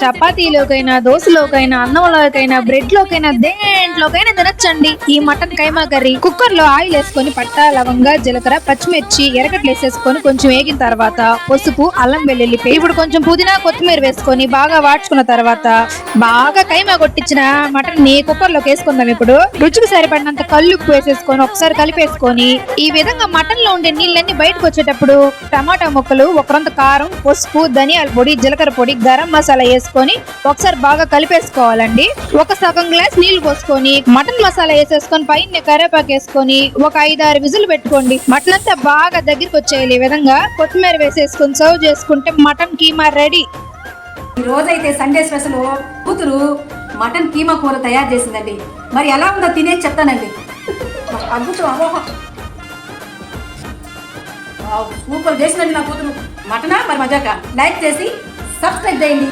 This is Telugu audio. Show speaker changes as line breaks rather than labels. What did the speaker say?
చపాతీలోకైనా, దోశలోకైనా, అన్నంలోకైనా, బ్రెడ్ లోకైనా, దేంట్లోకైనా తినచ్చండి ఈ మటన్ కైమా కర్రీ. కుక్కర్ లో ఆయిల్ వేసుకొని పట్టా, లవంగా, జీలకర్ర, పచ్చిమిర్చి, ఎర్రగడ్డలు వేసేసుకొని కొంచెం వేగిన తర్వాత పసుపు, అల్లం వెల్లుల్లి పేస్ట్, ఇప్పుడు కొంచెం పుదీనా, కొత్తిమీర వేసుకొని బాగా వాడ్చుకున్న తర్వాత బాగా కైమా కొట్టించిన మటన్ ని కుక్కర్ లోకి వేసుకుందాం. ఇప్పుడు రుచికి సరిపడినంత కల్లుప్పు వేసేసుకొని ఒకసారి కలిపేసుకొని ఈ విధంగా మటన్ లో ఉండే నీళ్ళన్నీ బయటకు వచ్చేటప్పుడు టమాటా ముక్కలు, ఒకరంత కారం, పసుపు, ధనియాల పొడి, జీలకర్ర పొడి, గరం మసాలా వేసుకొని ఒకసారి బాగా కలిపేసుకోవాలండి. ఒక సగం గ్లాస్ నీళ్లు పోసుకొని మటన్ మసాలా వేసేసుకొని పైన కరివేపాకు వేసుకొని ఒక 5-6 విజులు పెట్టుకోండి. మటన్ అంతా బాగా దగ్గరికి వచ్చేయాలి. ఈ విధంగా కొత్తిమీర వేసేసుకొని సర్వ్ చేసుకుంటే మటన్ కీమా రెడీ.
ఈ రోజైతే సండే స్పెషల్ కూతురు మటన్ కీమా కూర తయారు చేసిందండి. మరి ఎలా ఉందో తినేసి చెప్తానండి. అద్భుతం, అమోహం, సూపర్ చేసిందండి నా కూతురు. మటనా మరి మజాక. లైక్ చేసి సబ్స్క్రైబ్ చేయండి.